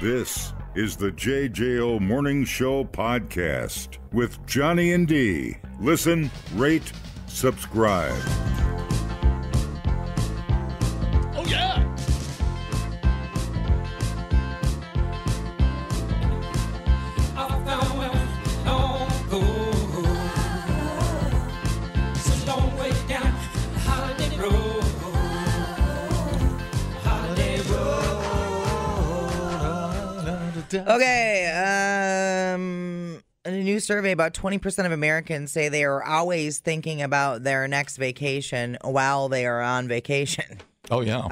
This is the JJO Morning Show podcast with Johnny and D. Listen, rate, subscribe. Oh, yeah. Okay, in a new survey, about 20% of Americans say they are always thinking about their next vacation while they are on vacation. Oh, yeah.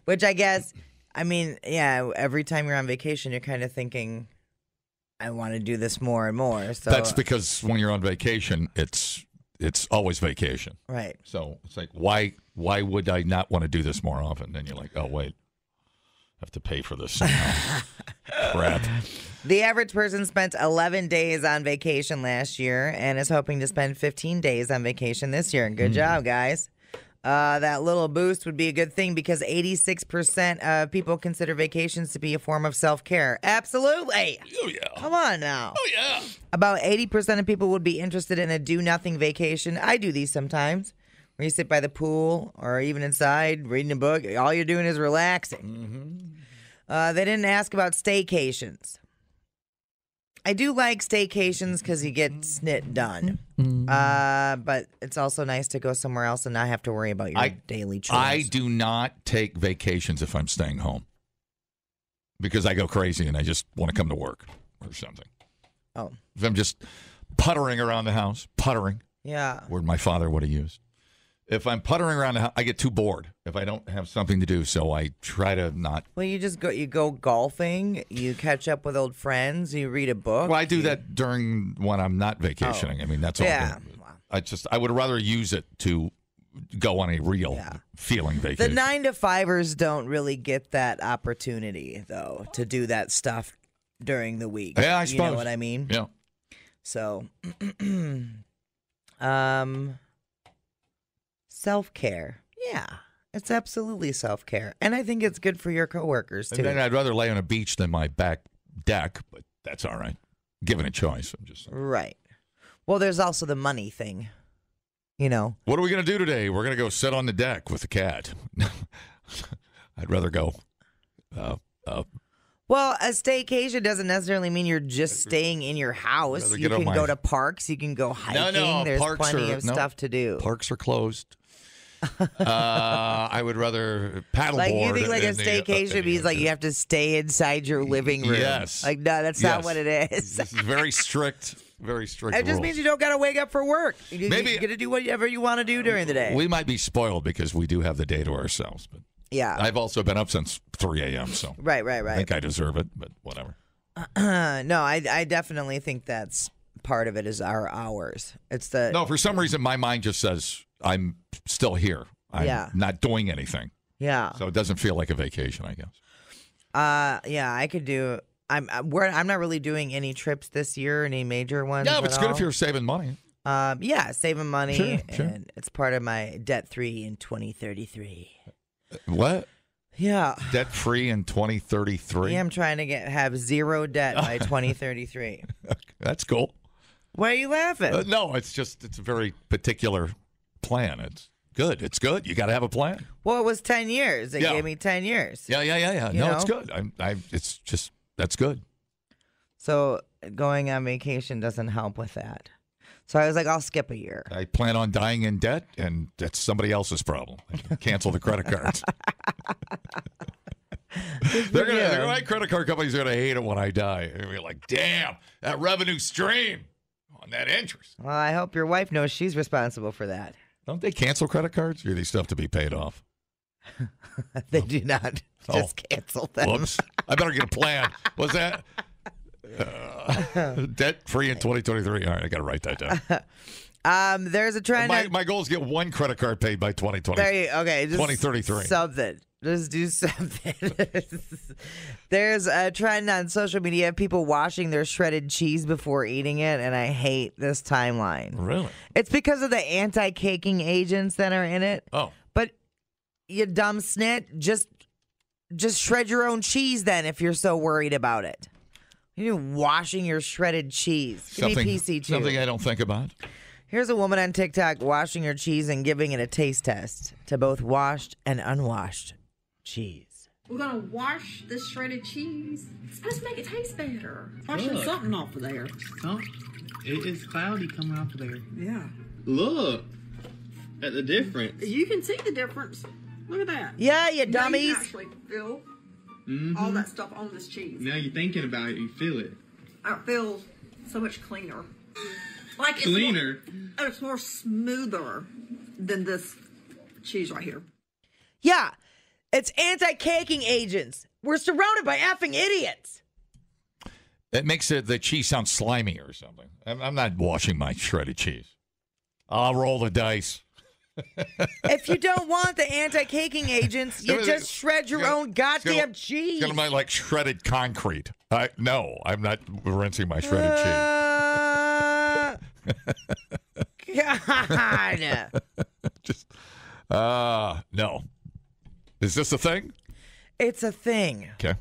Which I guess, I mean, yeah, every time you're on vacation, you're kind of thinking, I want to do this more and more. So That's because when you're on vacation, it's always vacation. right. So it's like, why would I not want to do this more often? Then you're like, oh, wait. I have to pay for this somehow. Crap. The average person spent 11 days on vacation last year and is hoping to spend 15 days on vacation this year. Good job, guys. That little boost would be a good thing because 86% of people consider vacations to be a form of self-care. Absolutely. Oh, yeah. Come on now. Oh, yeah. About 80% of people would be interested in a do-nothing vacation. I do these sometimes, where you sit by the pool or even inside reading a book. All you're doing is relaxing. They didn't ask about staycations. I do like staycations because you get snit done. But it's also nice to go somewhere else and not have to worry about your daily chores. I do not take vacations if I'm staying home because I go crazy and I just want to come to work or something. Oh. If I'm just puttering around the house, Yeah. word my father would have used. If I'm puttering around the house, I get too bored if I don't have something to do. So I try to not. Well, you go golfing, you catch up with old friends, you read a book. Well, I do that during when I'm not vacationing. I mean, that's all. Yeah. I would rather use it to go on a real feeling The vacation. 9-to-5ers don't really get that opportunity, though, to do that stuff during the week. Yeah, I suppose. You know what I mean? Yeah. So, self-care. Yeah, it's absolutely self-care. And I think it's good for your coworkers, too. And then I'd rather lay on a beach than my back deck, but that's all right. Given a choice, I'm just saying. Right. Well, there's also the money thing, you know. What are we going to do today? We're going to go sit on the deck with the cat. I'd rather go. Well, a staycation doesn't necessarily mean you're just staying in your house. You can go to parks. You can go hiking. No, There's parks plenty of stuff to do. Parks are closed. I would rather paddleboard. Like you think like a staycation means like you have to stay inside your living room. Yes. Like no, that's not what it is. This is very strict. Very strict. It just rules. means you don't got to wake up for work. Maybe you're gonna do whatever you want to do during the day. We might be spoiled because we do have the day to ourselves. But yeah, I've also been up since 3 a.m. So right. I think I deserve it, but whatever. No, I definitely think that's part of it is our hours. It's the no. For some reason, my mind just says I'm still here. I'm not doing anything. Yeah. So it doesn't feel like a vacation, I guess. Yeah, I could do. I'm not really doing any trips this year, any major ones. Yeah, but it's good if you're saving money. Yeah, saving money, Sure. and it's part of my debt-free in 2033. What? Yeah. Debt-free in 2033? Yeah, I'm trying to have zero debt by 2033. That's cool. Why are you laughing? No, it's a very particular plan. It's good. It's good. You got to have a plan. Well, it was 10 years. They gave me 10 years. Yeah. You No, know? it's good. It's just, that's good. So going on vacation doesn't help with that. So I was like, I'll skip a year. I plan on dying in debt, and that's somebody else's problem. I can cancel the credit cards. My credit card companies are going to hate it when I die. They're going to be like, damn, that revenue stream on that interest. Well, I hope your wife knows she's responsible for that. Don't they cancel credit cards, or do they still have to be paid off? They do not just cancel them. Whoops. I better get a plan. What's that? Debt-free in 2023. All right, I got to write that down. There's a trend. My goal is to get one credit card paid by 2020. Okay, just 2033. Something. Just do something. There's a trend on social media of people washing their shredded cheese before eating it, and I hate this timeline. Really? It's because of the anti-caking agents that are in it. Oh. But you dumb snit, just just shred your own cheese then if you're so worried about it. You're washing your shredded cheese. Give me PC too. Something I don't think about. Here's a woman on TikTok washing her cheese and giving it a taste test to both washed and unwashed cheese. We're going to wash this shredded cheese. Let's make it taste better. Washing something off of there. It is cloudy coming off of there. Yeah. Look at the difference. You can see the difference. Look at that. Yeah, you Now dummies. you can actually feel all that stuff on this cheese. Now you're thinking about it, you feel it. It feels so much cleaner. Like Cleaner? It's more smoother than this cheese right here. Yeah, it's anti-caking agents. We're surrounded by effing idiots. That makes the cheese sound slimy or something. I'm not washing my shredded cheese. I'll roll the dice. If you don't want the anti-caking agents, you just shred your own goddamn cheese. It's going to be like shredded concrete. No, I'm not rinsing my shredded cheese. God. Just, no. Is this a thing? It's a thing. Okay.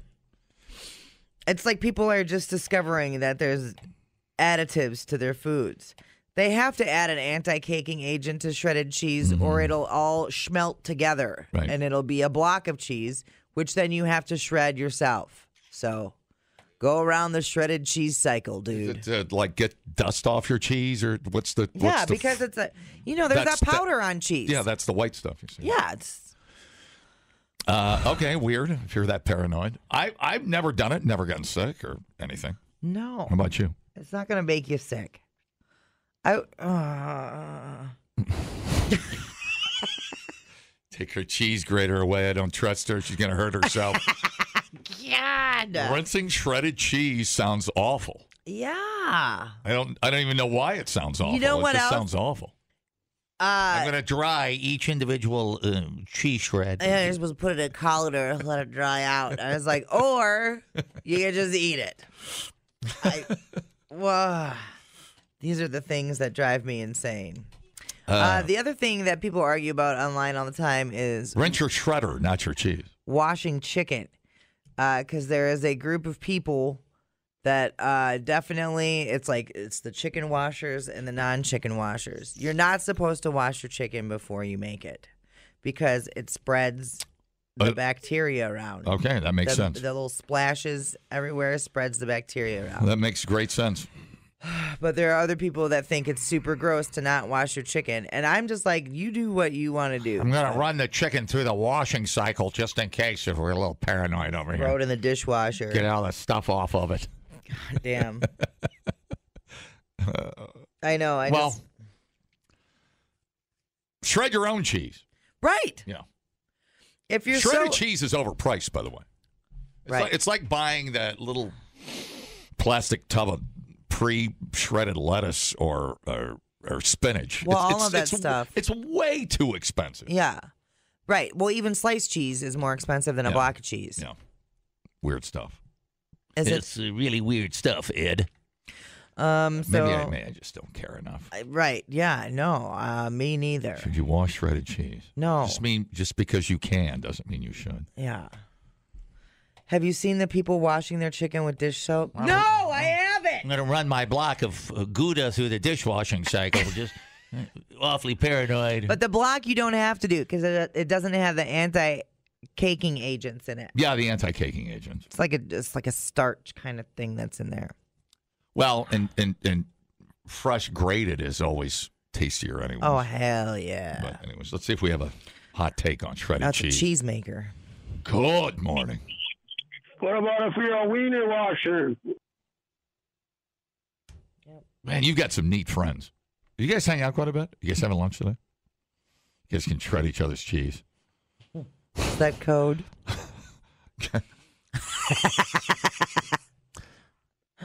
It's like people are just discovering that there's additives to their foods. They have to add an anti-caking agent to shredded cheese or it'll all schmelt together. Right. And it'll be a block of cheese, which then you have to shred yourself. So go around the shredded cheese cycle, dude. Is it like get dust off your cheese or what's the... Yeah, because it's a... there's that powder on cheese. Yeah, that's the white stuff, you see. Yeah, it's... Okay, weird if you're that paranoid. I've never done it, never gotten sick or anything. No. How about you? It's not going to make you sick. Take her cheese grater away. I don't trust her. She's going to hurt herself. God. Rinsing shredded cheese sounds awful. Yeah. I don't even know why it sounds awful. You know what it just else? sounds awful. I'm going to dry each individual cheese shred. Yeah, you're supposed to put it in a colander, let it dry out. I was like, or you can just eat it. These are the things that drive me insane. The other thing that people argue about online all the time is rinse your shredder, not your cheese. Washing chicken. Because there is a group of people that definitely, it's the chicken washers and the non-chicken washers. You're not supposed to wash your chicken before you make it because it spreads the bacteria around. Okay, that makes sense. The little splashes everywhere spreads the bacteria around. That makes great sense. But there are other people that think it's super gross to not wash your chicken. And I'm just like, you do what you want to do. I'm going to run the chicken through the washing cycle just in case if we're a little paranoid over here. Throw it in the dishwasher. Get all the stuff off of it. God damn. I know. Shred your own cheese. Right. Yeah. If you're Shredded cheese is overpriced, by the way. It's like buying that little plastic tub of pre-shredded lettuce or spinach. Well, all of that stuff. It's way too expensive. Yeah. Right. Well, even sliced cheese is more expensive than a block of cheese. Yeah. Weird stuff. It's really weird stuff, Ed. Maybe I just don't care enough. Right. Yeah. No. Me neither. Should you wash shredded cheese? No. Just because you can doesn't mean you should. Yeah. Have you seen the people washing their chicken with dish soap? No, I haven't. I'm going to run my block of Gouda through the dishwashing cycle. Just awfully paranoid. But the block you don't have to do because it doesn't have the anti-caking agents in it. Yeah, the anti-caking agents. It's like a starch kind of thing that's in there. Well, and fresh grated is always tastier anyway. Oh, hell yeah. But anyways, let's see if we have a hot take on shredded That's cheese. a cheese maker. Good morning. What about if you're a wiener washer? Man, you've got some neat friends. You guys hang out quite a bit? You guys having lunch today? You guys can shred each other's cheese. Is that code?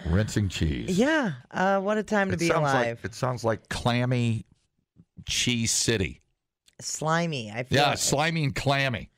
Rinsing cheese. Yeah. What a time to be alive. It sounds like clammy cheese city. Slimy. I feel Yeah, slimy and clammy.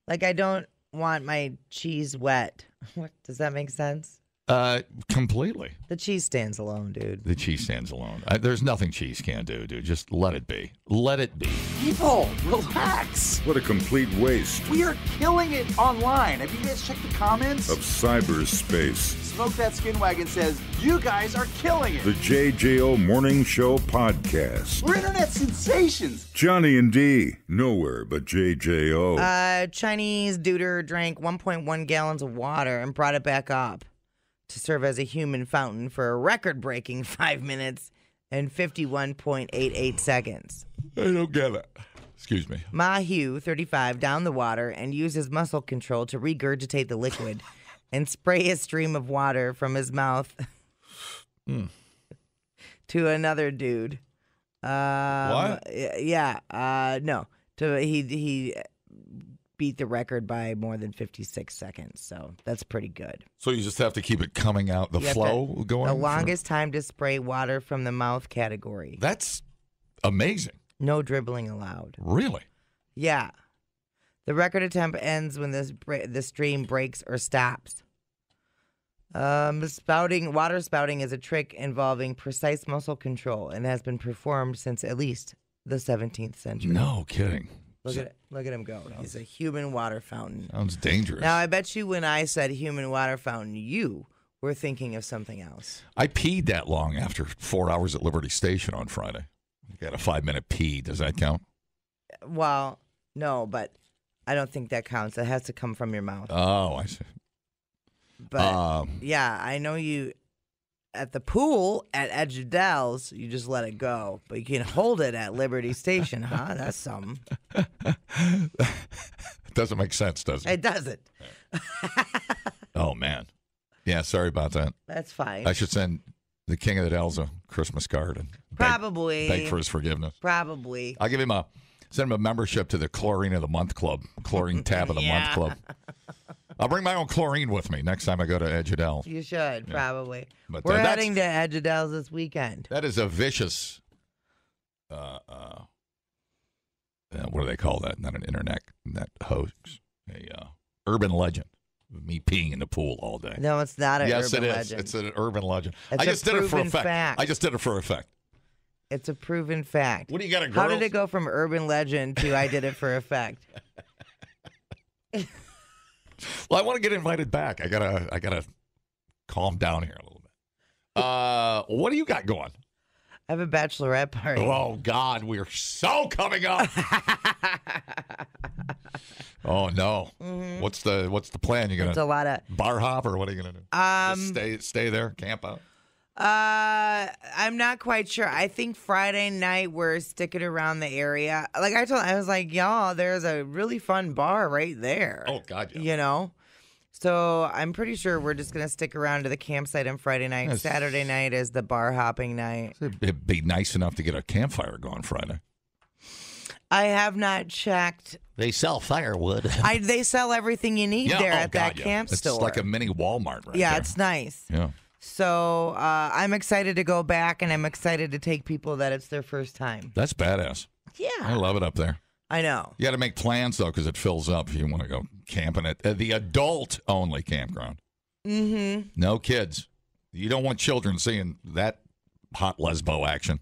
like I don't want my cheese wet. What does that make sense? Completely. The cheese stands alone, dude. The cheese stands alone. There's nothing cheese can't do, dude. Just let it be. Let it be. People, relax. What a complete waste We are killing it online. Have you guys checked the comments? of cyberspace. Smoke That Skin Wagon says, you guys are killing it. The JJO Morning Show Podcast. We're internet sensations. Johnny and D, nowhere but JJO. Chinese duder drank 1.1 gallons of water and brought it back up to serve as a human fountain for a record-breaking 5 minutes and 51.88 seconds. I don't get it. Excuse me. Ma Hu, 35, downed the water and used his muscle control to regurgitate the liquid and spray a stream of water from his mouth to another dude. What? Yeah. No. He beat the record by more than 56 seconds, so that's pretty good. So you just have to keep it coming out, the You have flow going? The longest time to spray water from the mouth category. That's amazing. No dribbling allowed. Really? Yeah. The record attempt ends when the stream breaks or stops. Water spouting is a trick involving precise muscle control and has been performed since at least the 17th century. No kidding. Look at him go. He's a human water fountain. Sounds dangerous. Now, I bet you when I said human water fountain, you were thinking of something else. I peed that long after 4 hours at Liberty Station on Friday. I got a 5-minute pee. Does that count? Well, no, but I don't think that counts. It has to come from your mouth. Oh, I see. But, yeah, I know you, at the pool at Edge of Dells, you just let it go. But you can hold it at Liberty Station, huh? That's something. It doesn't make sense, does it? It doesn't. Oh, man. Yeah, sorry about that. That's fine. I should send the King of the Dells a Christmas card and Probably. beg for his forgiveness. Probably. I'll give him send him a membership to the Chlorine of the Month Club, Chlorine Tab of the Month Club. I'll bring my own chlorine with me next time I go to Edge of Dells. You should, probably. But, We're heading to Edge of Dells this weekend. That is a vicious, what do they call that? Not an internet hoax, urban legend. Me peeing in the pool all day. No, it's not an yes, urban it is. legend. It's an urban legend. It's I just did it for proven effect. fact. I just did it for effect. It's a proven fact. What do you got, How did it go from urban legend to I did it for effect? Well, I want to get invited back. I gotta calm down here a little bit. What do you got going? I have a bachelorette party. Oh God, we're so coming up. Oh no. Mm-hmm. What's the plan? You It's a gonna lot of bar hop or what are you gonna do? Just stay there, camp out. I'm not quite sure. I think Friday night we're sticking around the area. Like I was like, y'all, there's a really fun bar right there. Oh God, yeah. You know? So I'm pretty sure we're just going to stick around to the campsite on Friday night. Yes. Saturday night is the bar hopping night. It'd be nice enough to get a campfire going Friday. I have not checked. They sell firewood. They sell everything you need there at that camp it's store. It's like a mini Walmart right yeah, there. it's nice. Yeah. So I'm excited to go back, and I'm excited to take people that it's their first time. That's badass. Yeah. I love it up there. I know. You got to make plans, though, because it fills up if you want to go camping at the adult-only campground. Mm-hmm. No kids. You don't want children seeing that hot lesbo action.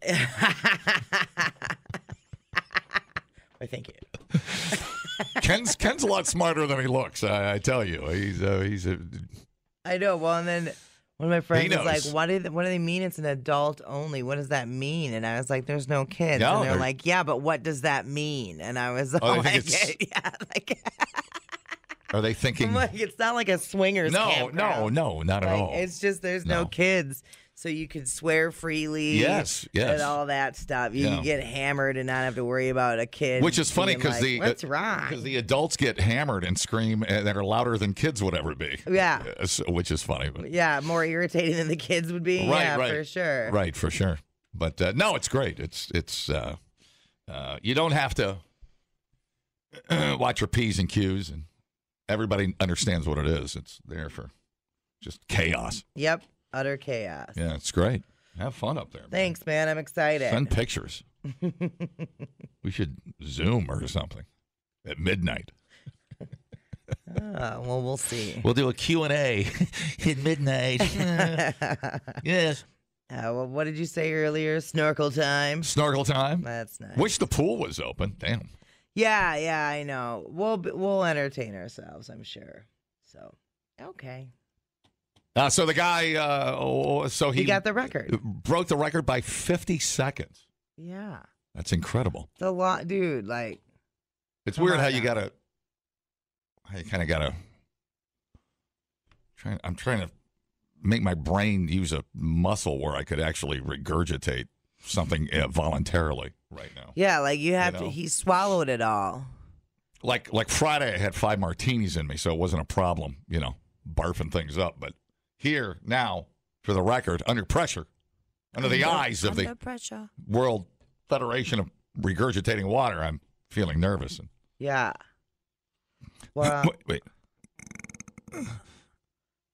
Why, thank you. Ken's a lot smarter than he looks, I tell you. He's a... I know. Well, and then one of my friends was like, knows. what do they mean it's an adult only? What does that mean? And I was like, there's no kids. No, and they're like, yeah, but what does that mean? And I was like, yeah, like... Are they thinking... I'm like, it's not like a swingers campground. No, not at all. It's just there's no kids. So you can swear freely. Yes. And all that stuff. You can get hammered and not have to worry about a kid. Which is funny because what's wrong? Because the adults get hammered and scream that are louder than kids would ever be. Yeah. Which is funny. But. Yeah, more irritating than the kids would be. Right, for sure. Right, for sure. But no, it's great. It's you don't have to watch your P's and Q's, and everybody understands what it is. It's there for just chaos. Yep. Utter chaos. Yeah, it's great. Have fun up there. Man. Thanks, man. I'm excited. Send pictures. We should Zoom or something at midnight. Well, we'll see. We'll do a Q&A at midnight. Yes. Well, what did you say earlier? Snorkel time? Snorkel time? That's nice. Wish the pool was open. Damn. Yeah, I know. We'll entertain ourselves, I'm sure. So, okay. So the guy, he got the record. Broke the record by 50 seconds. Yeah. That's incredible. It's a lot, dude. Like, it's weird how you kind of gotta. I'm trying to make my brain use a muscle where I could actually regurgitate something voluntarily right now. Yeah, like you have to. He swallowed it all. Like Friday, I had 5 martinis in me, so it wasn't a problem, barfing things up. But here now, for the record, under pressure, under the eyes of the World Federation of Regurgitating Water, I'm feeling nervous. Yeah. Well, wait.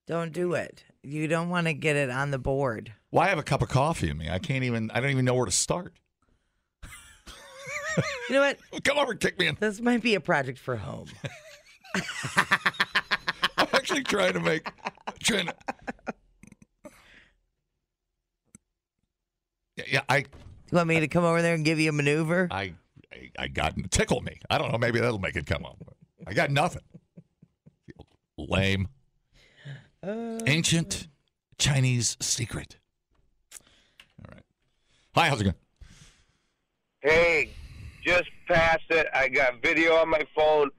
Don't do it. You don't want to get it on the board. Well, I have a cup of coffee in me. I don't even know where to start. You know what? Come over and kick me in. This might be a project for home. I'm actually trying to. Yeah, You want me to come over there and give you a maneuver? I got tickle me. I don't know. Maybe that'll make it come up. I got nothing. Lame. Ancient Chinese secret. All right. Hi, how's it going? Hey, just passed it. I got video on my phone.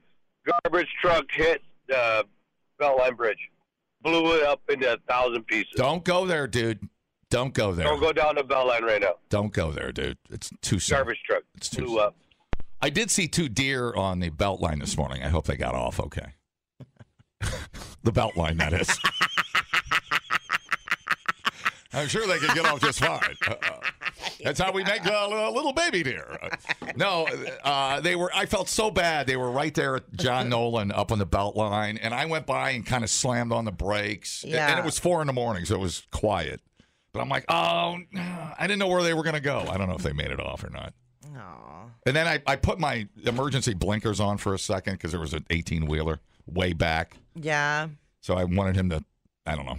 Garbage truck hit the Beltline Bridge. Blew it up into 1,000 pieces. Don't go there, dude. Don't go there. Don't go down the Beltline right now. Don't go there, dude. It's too soon. Garbage truck. It's too blew up. I did see 2 deer on the Beltline this morning. I hope they got off okay. The Beltline, that is. I'm sure they could get off just fine. That's how we make a little baby deer. No, they were. I felt so bad. They were right there at John Nolan up on the Beltline, and I went by and kind of slammed on the brakes. Yeah. And it was 4 a.m, so it was quiet. But I'm like, oh, I didn't know where they were going to go. I don't know if they made it off or not. Aw. And then I put my emergency blinkers on for a second because there was an 18-wheeler way back. Yeah. So I wanted him to, I don't know,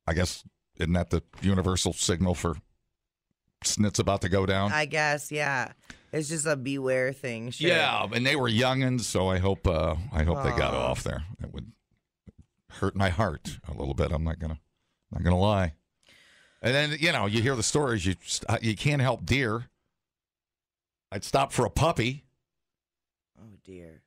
I guess, isn't that the universal signal for snit's about to go down? I guess, yeah. It's just a beware thing. Sure. Yeah, and they were youngins, so I hope they got off there. It would hurt my heart a little bit. I'm not gonna lie. And then you hear the stories. You can't help deer. I'd stop for a puppy. Oh dear.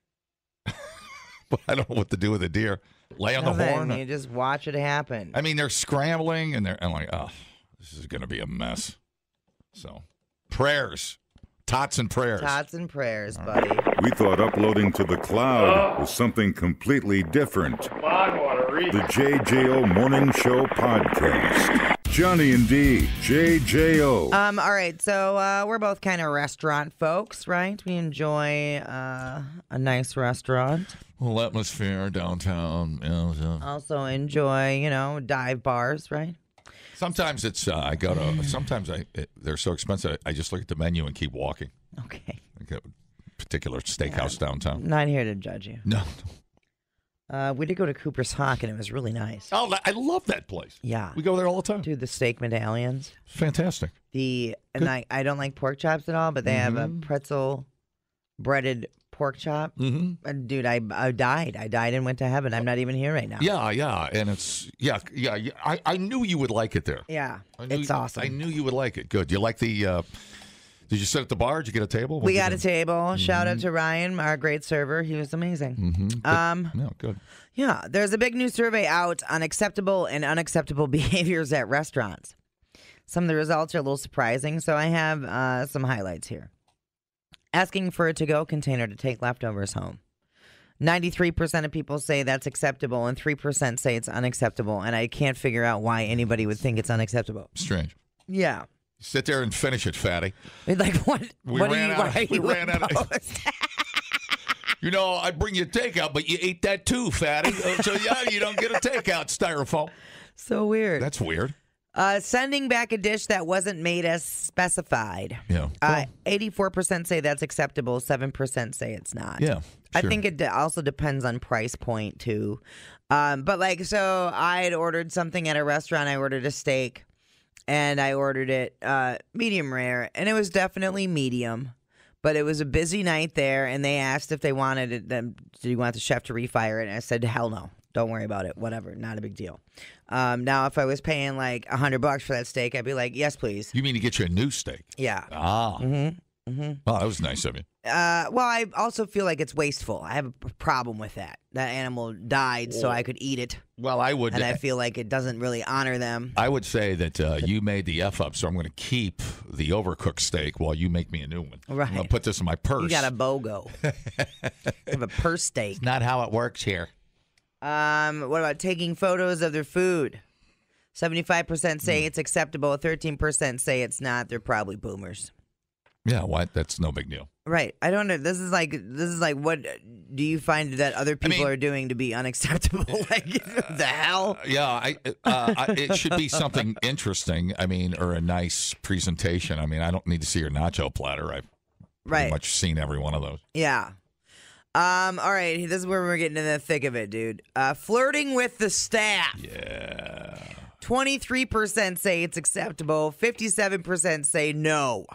But I don't know what to do with a deer. Lay on the horn. You just watch it happen. I mean, they're scrambling, and I'm like, oh, this is going to be a mess. So, prayers. Tots and prayers. Tots and prayers, buddy. We thought uploading to the cloud was something completely different. The JJO Morning Show Podcast. Johnny and D, JJO. All right, so we're both kind of restaurant folks, right? We enjoy a nice restaurant. Well, atmosphere downtown. Also enjoy, dive bars, right? Sometimes it's they're so expensive. I just look at the menu and keep walking. Okay. Like a particular steakhouse downtown. Not here to judge you. No. We did go to Cooper's Hawk, and it was really nice. Oh, I love that place. Yeah. We go there all the time. Dude, the steak medallions. Fantastic. I don't like pork chops at all, but they have a pretzel breaded pork chop. Mm-hmm. Dude, I died. I died and went to heaven. I'm not even here right now. Yeah, and it's I knew you would like it there. Yeah, it's awesome. I knew you would like it. Good. You like the? Did you sit at the bar? Did you get a table? We got a table. Mm-hmm. Shout out to Ryan, our great server. He was amazing. Mm-hmm. Good. Yeah, there's a big new survey out on acceptable and unacceptable behaviors at restaurants. Some of the results are a little surprising, so I have some highlights here. Asking for a to-go container to take leftovers home. 93% of people say that's acceptable, and 3% say it's unacceptable, and I can't figure out why anybody would think it's unacceptable. Strange. Yeah. Sit there and finish it, fatty. Like, what? We ran out of. I bring you takeout, but you ate that too, fatty. So, yeah, you don't get a takeout, styrofoam. So weird. That's weird. Sending back a dish that wasn't made as specified. Yeah. 84% say that's acceptable. 7% say it's not. Yeah. I sure. think it also depends on price point too. But so I had ordered something at a restaurant. I ordered a steak, and I ordered it medium rare, and it was definitely medium. But it was a busy night there, and they asked if they wanted it. Do you want the chef to refire it? And I said, hell no. Don't worry about it. Whatever. Not a big deal. Now, if I was paying like $100 for that steak, I'd be like, yes, please. You mean to get you a new steak? Yeah. Ah. Mm-hmm. Oh, that was nice of you. Well, I also feel like it's wasteful. I have a problem with that. That animal died so I could eat it. Well, I would. And I feel like it doesn't really honor them. I would say that you made the F up, so I'm going to keep the overcooked steak while you make me a new one. Right. I'm going to put this in my purse. You got a BOGO. You have a purse steak. It's not how it works here. What about taking photos of their food? 75% say it's acceptable. 13% say it's not. They're probably boomers. Yeah, what? That's no big deal. Right. I don't know. This is like what do you find that other people are doing to be unacceptable? Like the hell? Yeah, it should be something interesting. I mean, or a nice presentation. I mean, I don't need to see your nacho platter. I've pretty much seen every one of those. Yeah. All right. This is where we're getting in the thick of it, dude. Flirting with the staff. Yeah. 23% say it's acceptable. 57% say no.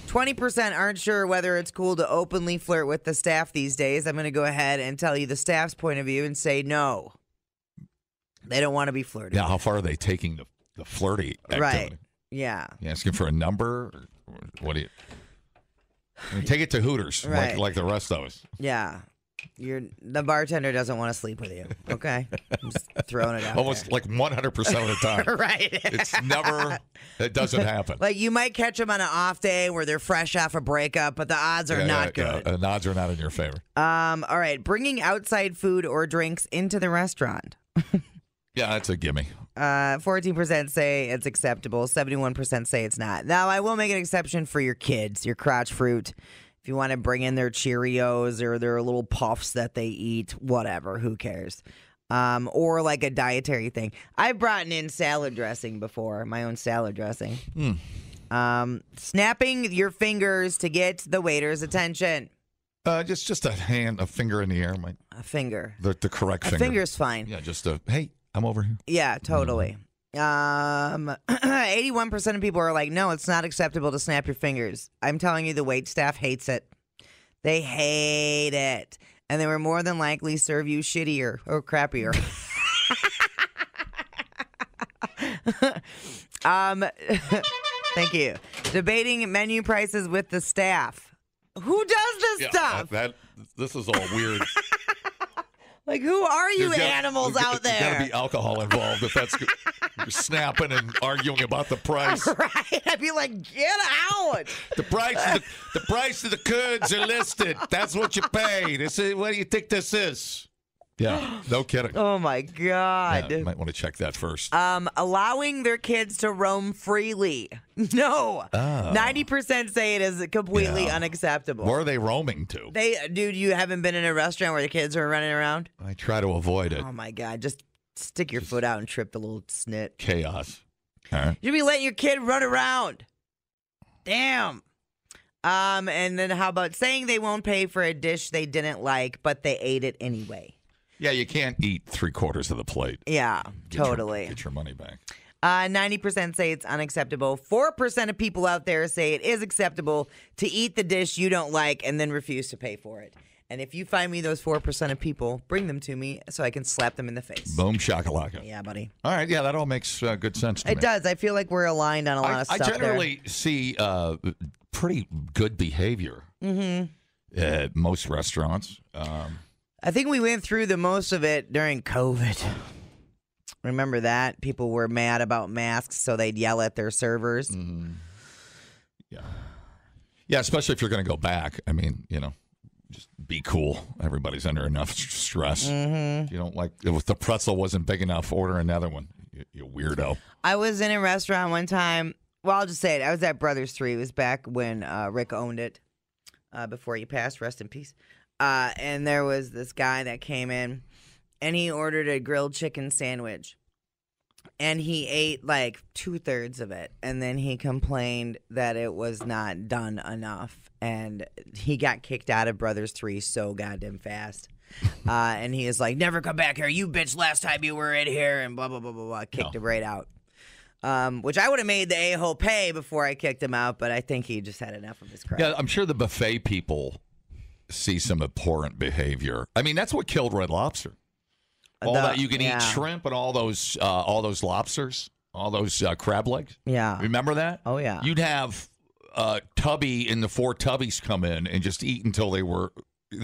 20% aren't sure whether it's cool to openly flirt with the staff these days. I'm going to go ahead and tell you the staff's point of view and say no. They don't want to be flirted. Yeah, how far are they taking the flirty activity? Right. Yeah. You asking for a number? Or what do you... I mean, take it to Hooters, Right. like the rest of us. Yeah. The bartender doesn't want to sleep with you. Okay? I'm just throwing it out Almost there. like 100% of the time. Right. It doesn't happen. Like you might catch them on an off day where they're fresh off a breakup, but the odds are not good. The odds are not in your favor. All right. Bringing outside food or drinks into the restaurant. Yeah, that's a gimme. 14% say it's acceptable. 71% say it's not. Now, I will make an exception for your kids, your crotch fruit. If you want to bring in their Cheerios or their little puffs that they eat, whatever, who cares? Or like a dietary thing. I've brought in salad dressing before, my own salad dressing. Snapping your fingers to get the waiter's attention. Just a finger in the air. A finger. The correct A finger. finger's fine. Yeah, just hey, I'm over here. Yeah, totally. 81% of people are like, no, it's not acceptable to snap your fingers. I'm telling you, the wait staff hates it. They hate it. And they were more than likely serve you shittier or crappier. Thank you. Debating menu prices with the staff. Who does this stuff? This is all weird. Like, who are you animals out there? There's got to be alcohol involved if that's good. You're snapping and arguing about the price. Right? I'd be like, get out. The price of the goods are listed. That's what you pay. What do you think this is? Yeah, no kidding. Oh, my God. Yeah, you might want to check that first. Allowing their kids to roam freely. No. 90% say it is completely unacceptable. Where are they roaming to? Dude, you haven't been in a restaurant where the kids are running around? I try to avoid it. Oh, my God. Just stick your foot out and trip the little snit. Chaos. All right. You be letting your kid run around. Damn. And then how about saying they won't pay for a dish they didn't like, but they ate it anyway? Yeah, you can't eat 3/4 of the plate. Yeah, totally. Get your money back. 90% say it's unacceptable. 4% of people out there say it is acceptable to eat the dish you don't like and then refuse to pay for it. And if you find me those 4% of people, bring them to me so I can slap them in the face. Boom shakalaka. Yeah, buddy. All right, yeah, that all makes good sense to me. It does. I feel like we're aligned on a lot of stuff. I generally see pretty good behavior at most restaurants. I think we went through the most of it during COVID. Remember that? People were mad about masks, so they'd yell at their servers. Mm-hmm. Yeah. Yeah, especially if you're going to go back. I mean, just be cool. Everybody's under enough stress. Mm-hmm. You don't like, if the pretzel wasn't big enough, order another one. You weirdo. I was in a restaurant one time. Well, I'll just say it. I was at Brothers 3. It was back when Rick owned it before he passed. Rest in peace. And there was this guy that came in, and he ordered a grilled chicken sandwich. And he ate like 2/3 of it. And then he complained that it was not done enough. And he got kicked out of Brothers 3 so goddamn fast. And he is like, never come back here. You bitch last time you were in here. And blah, blah, blah, blah, blah. Kicked him right out. Which I would have made the a-hole pay before I kicked him out. But I think he just had enough of his crap. Yeah, I'm sure the buffet people see some abhorrent behavior. I mean, that's what killed Red Lobster. All that you can eat shrimp and all those lobsters, all those crab legs. Yeah. Remember that? Oh, yeah. You'd have Tubby and the 4 Tubbies come in and just eat until they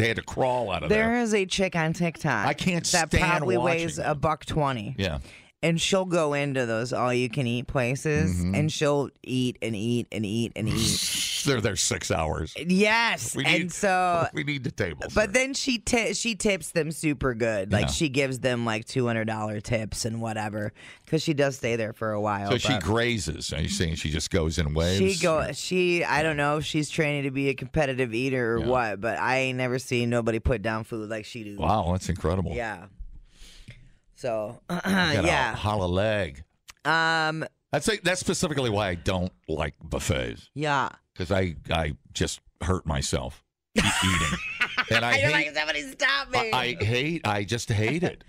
had to crawl out of there. There is a chick on TikTok. I can't stand that probably watching weighs it. $120. Yeah. And she'll go into those all-you-can-eat places, and she'll eat and eat and eat and eat. They're there 6 hours. Yes, we need the table. But then she tips them super good. Like she gives them like $200 tips and whatever, because she does stay there for a while. So she grazes. Are you saying she just goes in waves? I don't know if she's training to be a competitive eater or what, but I ain't never seen nobody put down food like she do. Wow, that's incredible. Yeah. So, A hollow leg. That's specifically why I don't like buffets. Yeah. Because I just hurt myself eating. And I You're hate, like, somebody stop me. I just hate it.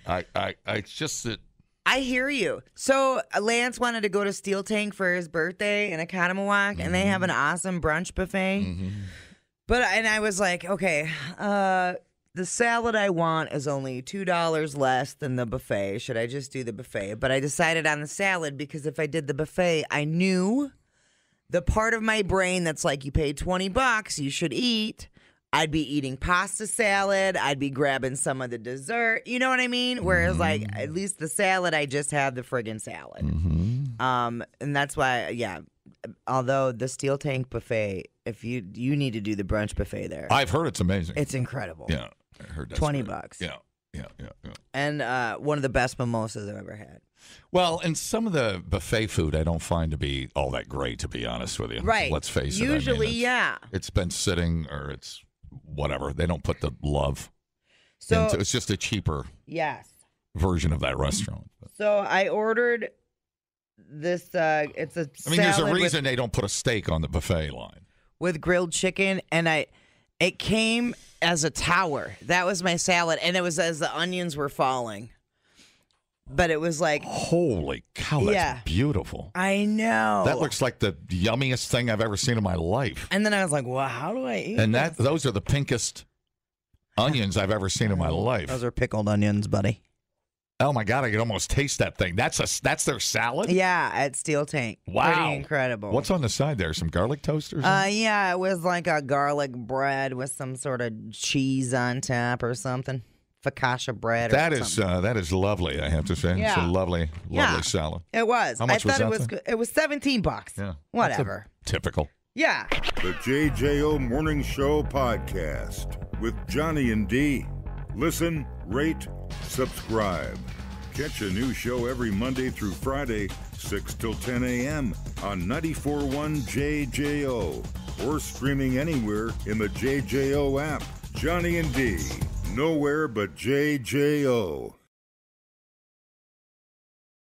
It's just that. I hear you. So Lance wanted to go to Steel Tank for his birthday in Oconomowoc, and they have an awesome brunch buffet. And I was like, okay, the salad I want is only $2 less than the buffet. Should I just do the buffet? But I decided on the salad because if I did the buffet, I knew the part of my brain that's like, you paid $20, you should eat. I'd be eating pasta salad. I'd be grabbing some of the dessert. You know what I mean? Whereas, like, at least the salad, I just have the friggin' salad. And that's why, although the Steel Tank buffet, if you need to do the brunch buffet there. I've heard it's amazing. It's incredible. Yeah. I heard that's $20. great. Yeah. And one of the best mimosas I've ever had. Well, and some of the buffet food I don't find to be all that great, to be honest with you. Right. Let's face it. Usually, It's been sitting or it's whatever. They don't put the love so into. It's just a cheaper version of that restaurant. So I ordered this. It's a I mean, there's a reason they don't put a steak on the buffet line. With grilled chicken, and it came as a tower. That was my salad, and it was as the onions were falling. But it was like, holy cow, that's beautiful. I know. That looks like the yummiest thing I've ever seen in my life. And then I was like, well, how do I eat And this? those are the pinkest onions I've ever seen in my life. Those are pickled onions, buddy. Oh my God, I can almost taste that thing. That's their salad? Yeah, at Steel Tank. Wow. Pretty incredible. What's on the side there? Some garlic toast or something? Yeah, it was like a garlic bread with some sort of cheese on top or something. Focaccia bread or something. That is lovely, I have to say. Yeah. It's a lovely salad. It was. How much I thought was it was that? good. It was $17. Yeah. Whatever. Typical. Yeah. The JJO Morning Show podcast with Johnny and D. Listen, rate, subscribe. Catch a new show every Monday through Friday, 6 till 10 a.m. on 94.1 JJO or streaming anywhere in the JJO app. Johnny and D. Nowhere but JJO.